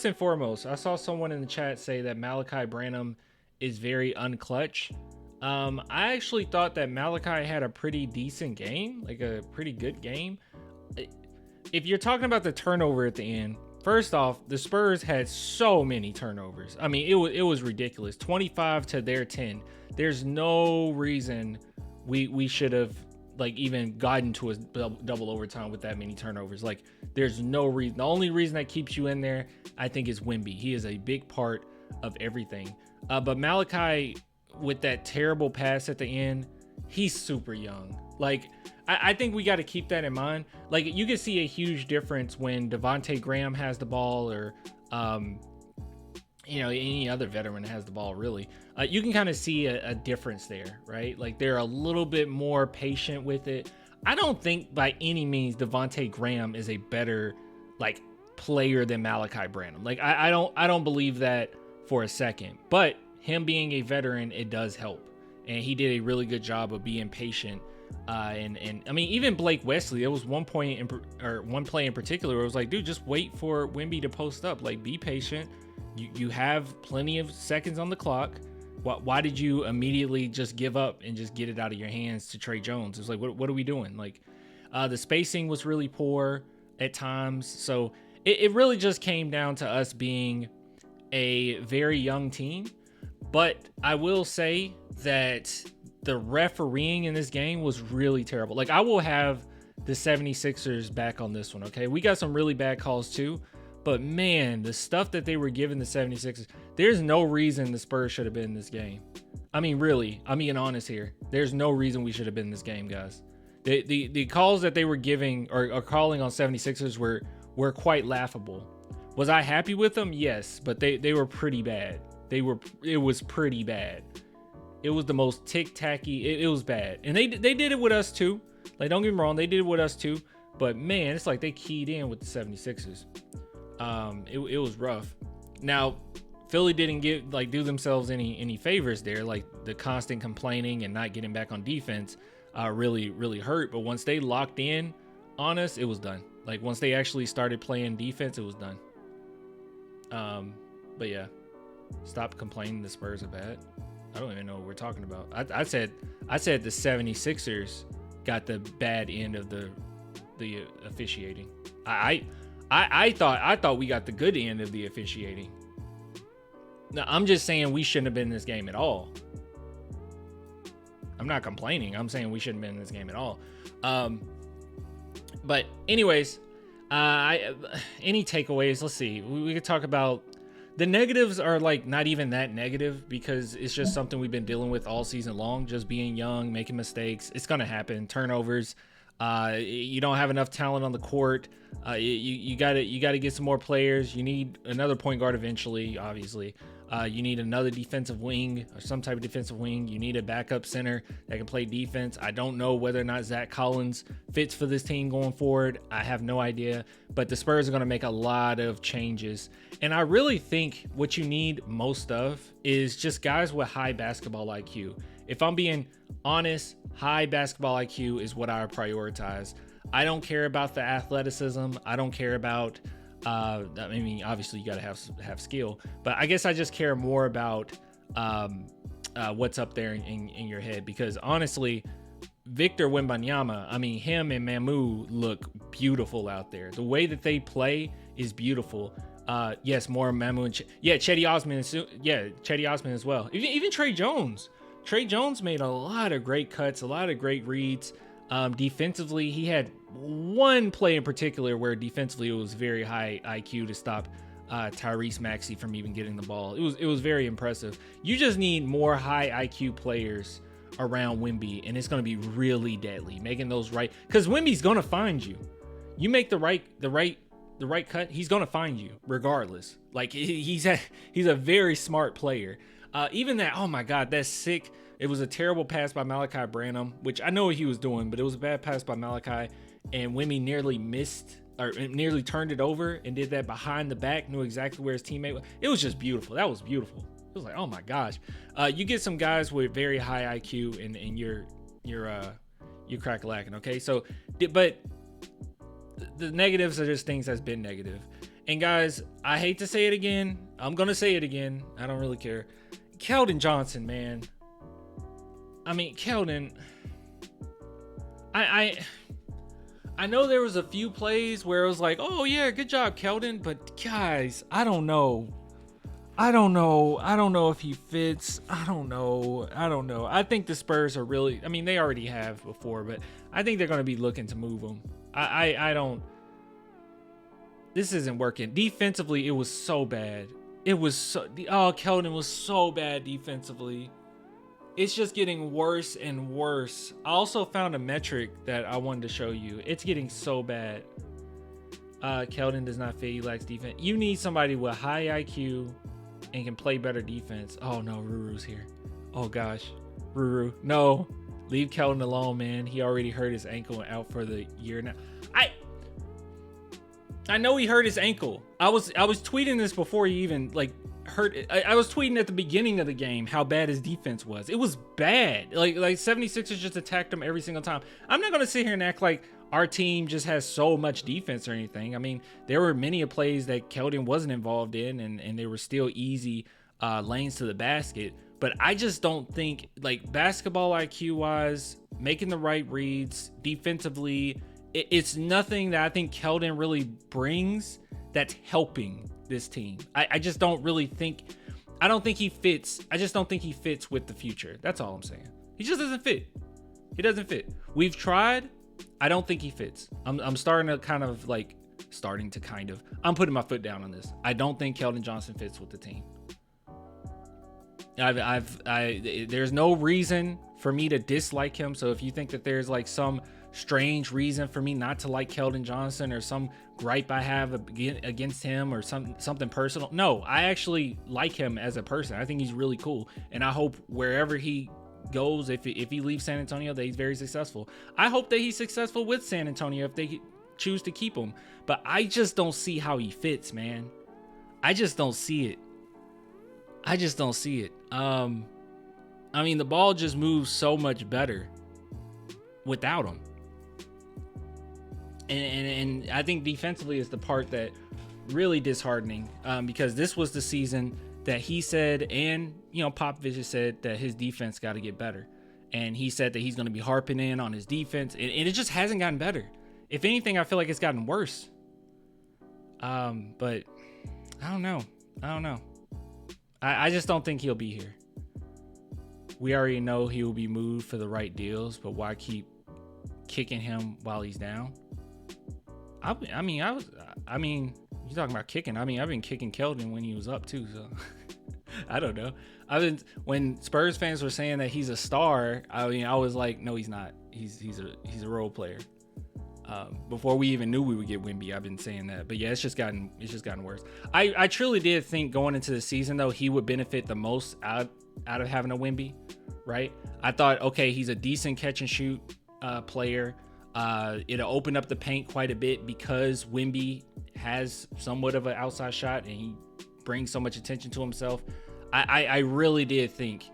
and foremost, I saw someone in the chat say that Malachi Branham is very unclutch. I actually thought that Malachi had a pretty decent game, like a pretty good game. If you're talking about the turnover at the end, first off, the Spurs had so many turnovers. I mean, it was ridiculous. 25 to their 10. There's no reason we should have like even gotten to a double overtime with that many turnovers. Like, there's no reason. The only reason that keeps you in there, I think, is Wemby. He is a big part of everything. But Malachi, with that terrible pass at the end, he's super young. Like, I think we got to keep that in mind. Like, you can see a huge difference when Devontae Graham has the ball, or any other veteran has the ball, really. You can kind of see a difference there, right? Like, they're a little bit more patient with it. I don't think by any means Devontae Graham is a better like player than Malachi Branham. Like, I don't believe that for a second. But him being a veteran, it does help, and he did a really good job of being patient. And I mean, even Blake Wesley, there was one play in particular where it was like, dude, just wait for Wemby to post up. Like, be patient. You have plenty of seconds on the clock. Why did you immediately just give up and just get it out of your hands to Trey Jones? It's like, what are we doing? Like, the spacing was really poor at times. So it really just came down to us being a very young team. But I will say that the refereeing in this game was really terrible. Like, I will have the 76ers back on this one, okay? We got some really bad calls too. But man, the stuff that they were giving the 76ers, there's no reason the Spurs should have been in this game. I mean, really, I'm being honest here. There's no reason we should have been in this game, guys. The calls that they were giving or calling on 76ers were quite laughable. Was I happy with them? Yes, but they were pretty bad. It was pretty bad. It was the most tick-tacky. It was bad. And they did it with us too. Like, don't get me wrong, they did it with us too. But man, it's like they keyed in with the 76ers. It was rough. Now, Philly didn't do themselves any favors there. Like, the constant complaining and not getting back on defense really hurt. But once they locked in on us, it was done. Like, once they actually started playing defense, it was done. But yeah, stop complaining the Spurs are bad. I don't even know what we're talking about. I said the 76ers got the bad end of the officiating. I thought we got the good end of the officiating. Now, I'm just saying we shouldn't have been in this game at all. I'm not complaining. I'm saying we shouldn't have been in this game at all. But anyways, any takeaways? Let's see. We could talk about the negatives. Are like not even that negative, because it's just something we've been dealing with all season long. Just being young, making mistakes. It's gonna happen. Turnovers. You don't have enough talent on the court. You gotta get some more players. You need another point guard eventually, obviously. You need another defensive wing or some type of defensive wing. You need a backup center that can play defense. I don't know whether or not Zach Collins fits for this team going forward. I have no idea, but the Spurs are going to make a lot of changes. And I really think what you need most of is just guys with high basketball IQ. If I'm being honest, high basketball IQ is what I prioritize. I don't care about the athleticism. I don't care about I mean, obviously you got to have skill, but I guess I just care more about what's up there in your head, because honestly, Victor Wembanyama, I mean, him and Mamu look beautiful out there. The way that they play is beautiful. Yes, more Mamu and Chetty Osman. Chetty Osman as well. Even Trey Jones. Trey Jones made a lot of great cuts, a lot of great reads. Defensively, he had one play in particular where defensively it was very high IQ to stop Tyrese Maxey from even getting the ball. It was very impressive. You just need more high IQ players around Wemby, and it's going to be really deadly making those right, because Wemby's going to find you. You make the right cut, he's going to find you regardless. Like, he's a very smart player. Even that, oh my God, that's sick. It was a terrible pass by Malachi Branham, which I know what he was doing, but it was a bad pass by Malachi, and Wemby nearly missed, or nearly turned it over and did that behind the back, knew exactly where his teammate was. It was just beautiful. That was beautiful. It was like, oh my gosh. You get some guys with very high IQ and you're crack-a-lacking, okay? So, but the negatives are just things that's been negative. And guys, I hate to say it again. I'm going to say it again. I don't really care. Keldon Johnson, man. I mean, Keldon, I know there was a few plays where it was like, oh yeah, good job, Keldon. But guys, I don't know if he fits. I don't know. I think the Spurs are really, I mean, they already have before, but I think they're going to be looking to move him. I don't, this isn't working. Defensively, it was so bad. Keldon was so bad defensively. It's just getting worse and worse. I also found a metric that I wanted to show you. It's getting so bad. Keldon does not fit. He lacks defense. You need somebody with high IQ and can play better defense. Oh no, Ruru's here. Oh gosh, Ruru, no, leave Keldon alone, man. He already hurt his ankle and out for the year now. I know he hurt his ankle. I was tweeting this before he even like hurt it. I was tweeting at the beginning of the game how bad his defense was. It was bad. Like 76ers just attacked him every single time. I'm not gonna sit here and act like our team just has so much defense or anything. I mean, there were many plays that Keldon wasn't involved in, and they were still easy lanes to the basket. But I just don't think, like, basketball IQ wise, making the right reads defensively, it's nothing that I think Keldon really brings that's helping this team. I just don't really think, I don't think he fits. I just don't think he fits with the future. That's all I'm saying. He just doesn't fit. He doesn't fit. We've tried. I don't think he fits. I'm starting to kind of, I'm putting my foot down on this. I don't think Keldon Johnson fits with the team. There's no reason for me to dislike him. So if you think that there's like some strange reason for me not to like Keldon Johnson or some gripe I have against him or something personal, no, I actually like him as a person. I think he's really cool, and I hope wherever he goes, if he leaves San Antonio, that he's very successful. I hope that he's successful with San Antonio if they choose to keep him. But I just don't see how he fits, man. I just don't see it. I mean, the ball just moves so much better without him. And I think defensively is the part that really disheartening, because this was the season that he said, and Popovich said that his defense got to get better, and he said that he's going to be harping in on his defense, and it just hasn't gotten better. If anything, I feel like it's gotten worse. But I don't know. I just don't think he'll be here. We already know he will be moved for the right deals, but why keep kicking him while he's down? I mean, you're talking about kicking. I mean, I've been kicking Keldon when he was up too, so I don't know. When Spurs fans were saying that he's a star, I mean, I was like, no, he's not. He's a role player. Before we even knew we would get Wemby, I've been saying that. But yeah, it's just gotten worse. I truly did think going into the season though, he would benefit the most out of having a Wemby, right? I thought, okay, he's a decent catch and shoot player. It'll open up the paint quite a bit because Wemby has somewhat of an outside shot and he brings so much attention to himself. I really did think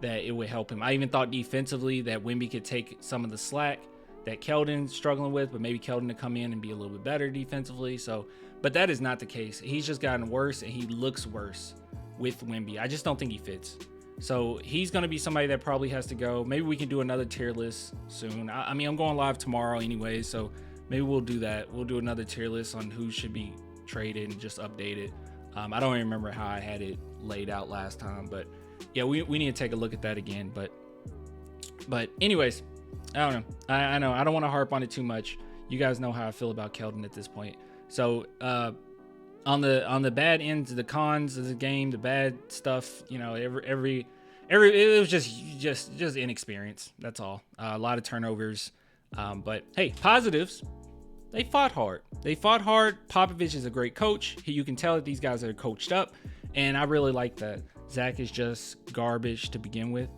that it would help him. I even thought defensively that Wemby could take some of the slack that Keldon's struggling with, but maybe Keldon to come in and be a little bit better defensively. So, but that is not the case. He's just gotten worse and he looks worse with Wemby. I just don't think he fits. So he's going to be somebody that probably has to go. Maybe we can do another tier list soon. I mean, I'm going live tomorrow anyway, so maybe we'll do that. We'll do another tier list on who should be traded and just update it. I don't even remember how I had it laid out last time, but yeah, we need to take a look at that again. But anyways, I don't know. I know I don't want to harp on it too much. You guys know how I feel about Keldon at this point. So on the bad ends, the cons of the game, the bad stuff, every it was just inexperience. That's all. A lot of turnovers. But hey, positives. They fought hard. Popovich is a great coach. You can tell that these guys are coached up, and I really like that. Zach is just garbage to begin with.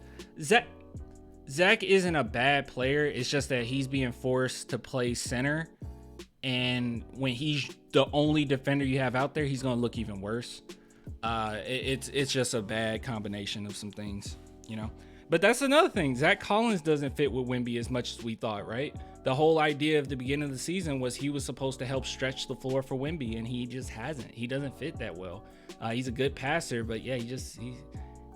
Zach isn't a bad player. It's just that he's being forced to play center. And when he's the only defender you have out there, he's going to look even worse. It's just a bad combination of some things, But that's another thing. Zach Collins doesn't fit with Wemby as much as we thought, right? the whole idea of the beginning of the season was he was supposed to help stretch the floor for Wemby, and he just hasn't. He doesn't fit that well. He's a good passer, but yeah, he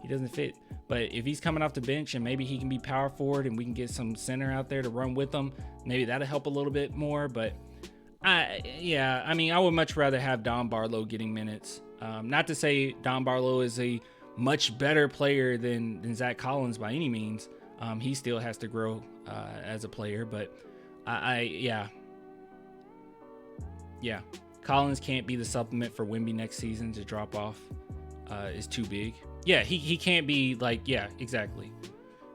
doesn't fit. But if he's coming off the bench and maybe he can be power forward and we can get some center out there to run with him, maybe that'll help a little bit more. But I would much rather have Don Barlow getting minutes. Not to say Don Barlow is a much better player than Zach Collins by any means. He still has to grow as a player, but Collins can't be the supplement for Wemby next season. To drop off is too big. Yeah, he can't be like, yeah, exactly.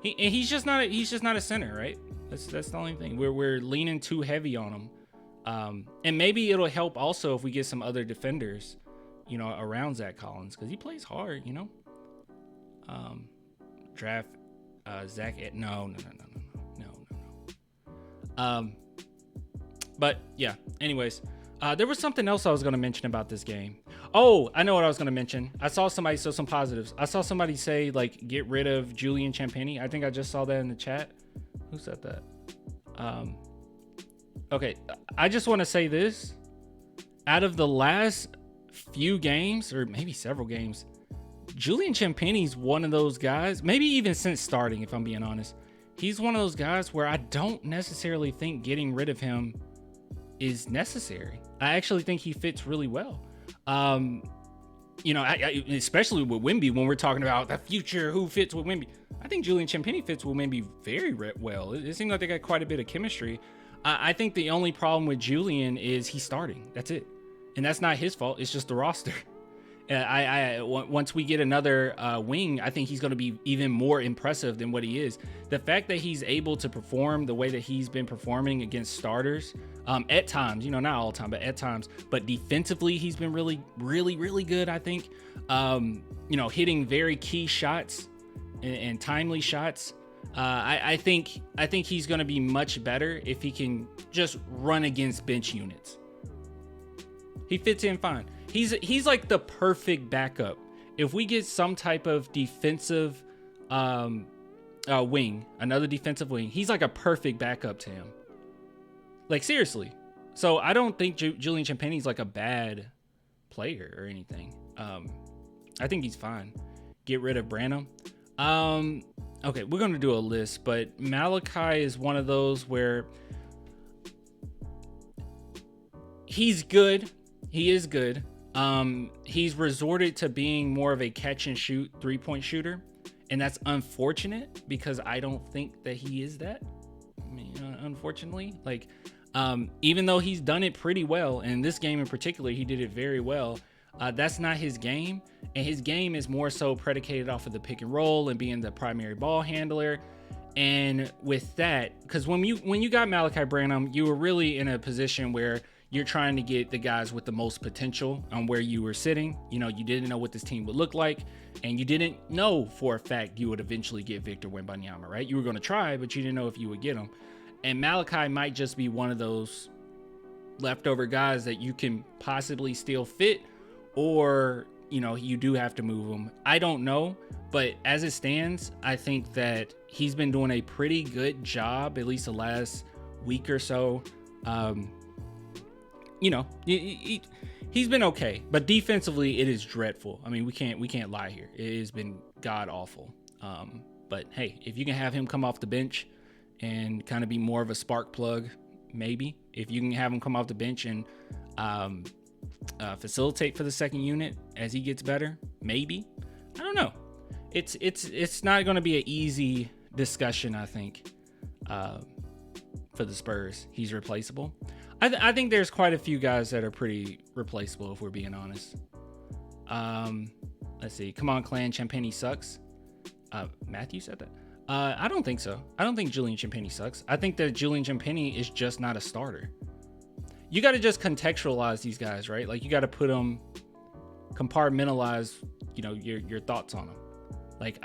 He's just not a center, right? That's the only thing. We're leaning too heavy on him. And maybe it'll help also if we get some other defenders, around Zach Collins, because he plays hard, Draft Zach. No. But yeah. Anyways, there was something else I was going to mention about this game. Oh, I know what I was going to mention. I saw somebody show some positives. I saw somebody say, like, get rid of Julian Champagnie. I think I just saw that in the chat. Who said that? Okay. I just want to say this. Out of the last few games, or maybe several games, Julian Champagnie's one of those guys, maybe even since starting, if I'm being honest, he's one of those guys where I don't necessarily think getting rid of him is necessary. I actually think he fits really well. Especially with Wemby, when we're talking about the future, who fits with Wemby. I think Julian Champagnie fits with Wemby very well. It seems like they got quite a bit of chemistry. I think the only problem with Julian is he's starting. That's it. And that's not his fault. It's just the roster. Once we get another wing, I think he's going to be even more impressive than what he is. The fact that he's able to perform the way that he's been performing against starters, at times, not all the time, but at times. But defensively, he's been really, really, really good, I think. Hitting very key shots and timely shots. I think he's going to be much better if he can just run against bench units. He fits in fine. He's like the perfect backup. If we get some type of defensive wing, another defensive wing, he's like a perfect backup to him. Like, seriously. So I don't think Julian Champagnie's like a bad player or anything. I think he's fine. Get rid of Branham. Okay, we're going to do a list, but Malachi is one of those where he's good. He is good. He's resorted to being more of a catch and shoot 3-point shooter. And that's unfortunate because I don't think that he is that. I mean, unfortunately, like, even though he's done it pretty well, and in this game in particular, he did it very well. That's not his game. And his game is more so predicated off of the pick and roll and being the primary ball handler. And with that, because when you got Malachi Branham, you were really in a position where you're trying to get the guys with the most potential on where you were sitting. You didn't know what this team would look like, and you didn't know for a fact you would eventually get Victor Wembanyama, right? You were going to try, but you didn't know if you would get him. And Malachi might just be one of those leftover guys that you can possibly still fit, or, you do have to move him. I don't know, but as it stands, I think that he's been doing a pretty good job, at least the last week or so. He's been okay, but defensively it is dreadful. I mean, we can't lie here. It has been god awful. But hey, if you can have him come off the bench and kind of be more of a spark plug, maybe if you can have him come off the bench and facilitate for the second unit as he gets better, maybe. I don't know. It's not going to be an easy discussion, I think, for the Spurs. He's replaceable. I think there's quite a few guys that are pretty replaceable, if we're being honest. Let's see. Come on, Clan. Champagnie sucks. Matthew said that. I don't think so. I don't think Julian Champagnie sucks. I think that Julian Champagnie is just not a starter. You got to just contextualize these guys, right? Like, you got to put them, compartmentalize, your thoughts on them. Like,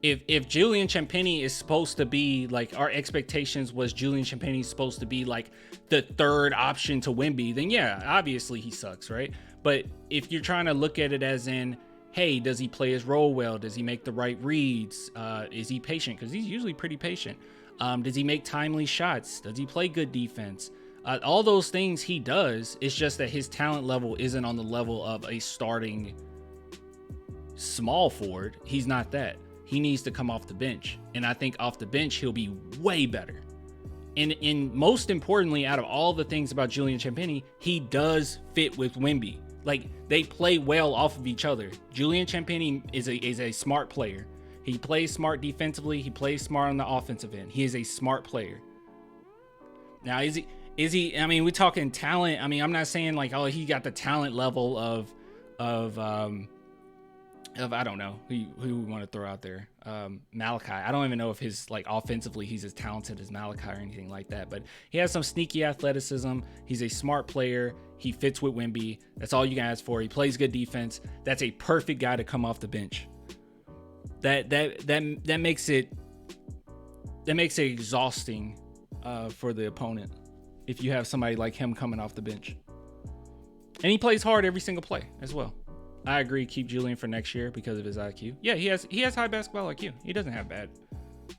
If Julian Champagnie is supposed to be, like, our expectations was Julian Champagnie is supposed to be like the third option to Wemby, then yeah, obviously he sucks, right? But if you're trying to look at it as in, hey, does he play his role well? Does he make the right reads? Is he patient? Because he's usually pretty patient. Does he make timely shots? Does he play good defense? All those things he does. It's just that his talent level isn't on the level of a starting small forward. He's not that. He needs to come off the bench. And I think off the bench, he'll be way better. And most importantly, out of all the things about Julian Champagnie, he does fit with Wemby. Like, they play well off of each other. Julian Champagnie is a smart player. He plays smart defensively. He plays smart on the offensive end. He is a smart player. Now, is he, I mean, we're talking talent. I mean, I'm not saying like, oh, he got the talent level of I don't know who we want to throw out there. Malachi. I don't even know if his like offensively he's as talented as Malachi or anything like that, but he has some sneaky athleticism. He's a smart player. He fits with Wemby. That's all you can ask for. He plays good defense. That's a perfect guy to come off the bench. That makes it exhausting for the opponent if you have somebody like him coming off the bench. And he plays hard every single play as well. I agree. Keep Julian for next year because of his IQ. Yeah, he has high basketball IQ. He doesn't have bad.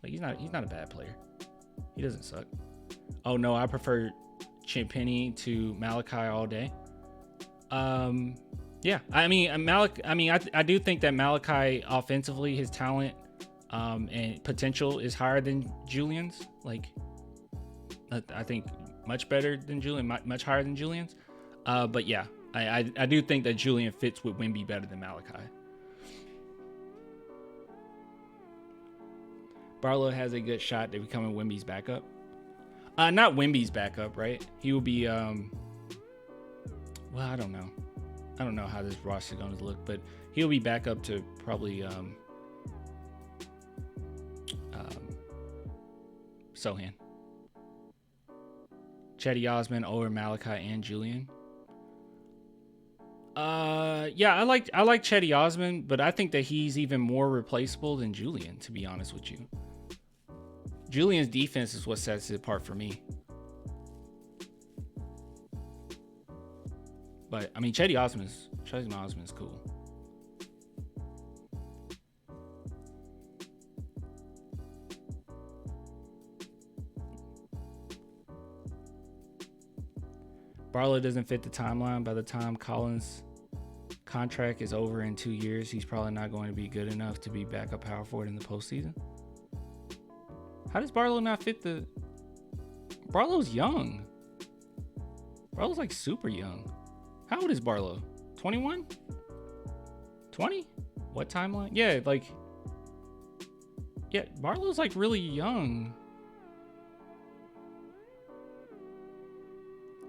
Like he's not a bad player. He doesn't suck. Oh no, I prefer Champagnie to Malachi all day. Yeah, I do think that Malachi offensively, his talent and potential is higher than Julian's. Like, I think much better than Julian, much higher than Julian's. But yeah, I do think that Julian fits with Wemby better than Malachi. Barlow has a good shot to becoming Wemby's backup. Not Wemby's backup, right? He will be. Well, I don't know. I don't know how this roster is going to look, but he'll be back up to probably Sohan. Chetty Osman over Malachi and Julian. Yeah, I like Chetty Osman, but I think that he's even more replaceable than Julian, to be honest with you. Julian's defense is what sets it apart for me. But I mean, Chetty Osman is cool. Barlow doesn't fit the timeline. By the time Collins' contract is over in 2 years, he's probably not going to be good enough to be backup power forward in the postseason. How does Barlow not fit the... Barlow's young. Barlow's like super young. How old is Barlow? 21? 20? What timeline? Yeah, like... Yeah, Barlow's like really young.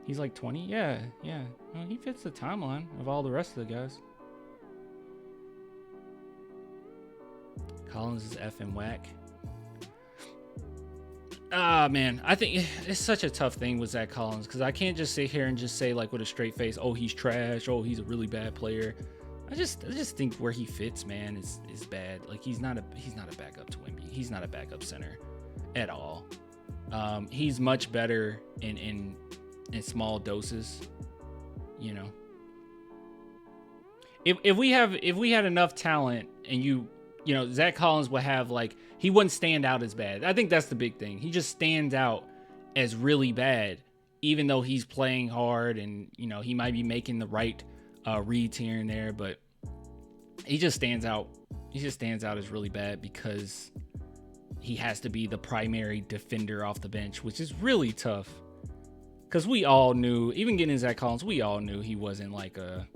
He's like 20? Yeah. Well, he fits the timeline of all the rest of the guys. Collins is effing whack. Man, I think it's such a tough thing with Zach Collins because I can't just sit here and just say like with a straight face, oh, he's trash, oh, he's a really bad player. I just think where he fits, man, is bad. Like he's not a backup to Wemby. He's not a backup center at all. He's much better in small doses, you know. If we had enough talent and you know, Zach Collins would have like, he wouldn't stand out as bad. I think that's the big thing. He just stands out as really bad, even though he's playing hard and, you know, he might be making the right reads here and there, but he just stands out. He just stands out as really bad because he has to be the primary defender off the bench, which is really tough. Because we all knew, even getting Zach Collins, we all knew he wasn't like a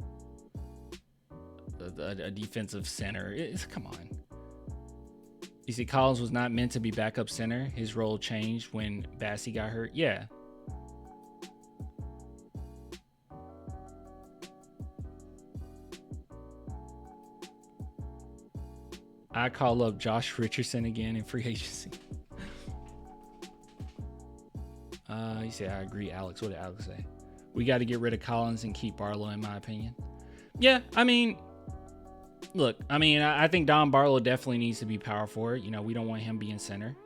defensive center. Come on. You see, Collins was not meant to be backup center. His role changed when Bassey got hurt. Yeah. I call up Josh Richardson again in free agency. You say, I agree, Alex. What did Alex say? We got to get rid of Collins and keep Barlow, in my opinion. Yeah, I mean, look, I think Don Barlow definitely needs to be power forward. You know, we don't want him being center.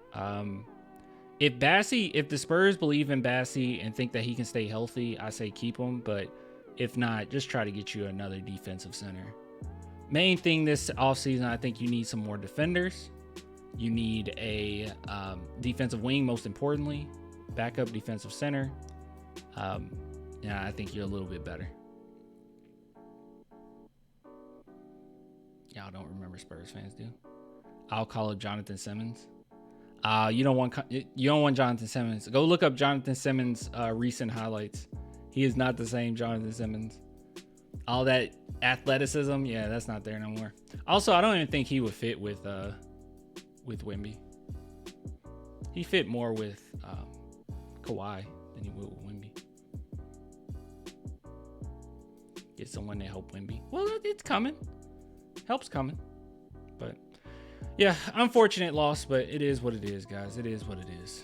If the Spurs believe in Bassey and think that he can stay healthy, I say keep him. But if not, just try to get you another defensive center. Main thing this offseason, I think you need some more defenders. You need a defensive wing, most importantly, backup defensive center. Yeah, I think you're a little bit better. Y'all don't remember, Spurs fans do. I'll call it Jonathan Simmons. You don't want Jonathan Simmons. Go look up Jonathan Simmons' recent highlights. He is not the same Jonathan Simmons. All that athleticism, yeah, that's not there no more. Also, I don't even think he would fit with Wemby. He fit more with Kawhi than he would with Wemby. Get someone to help Wemby. Well, it's coming. Help's coming. But yeah, unfortunate loss, but it is what it is, guys. It is what it is.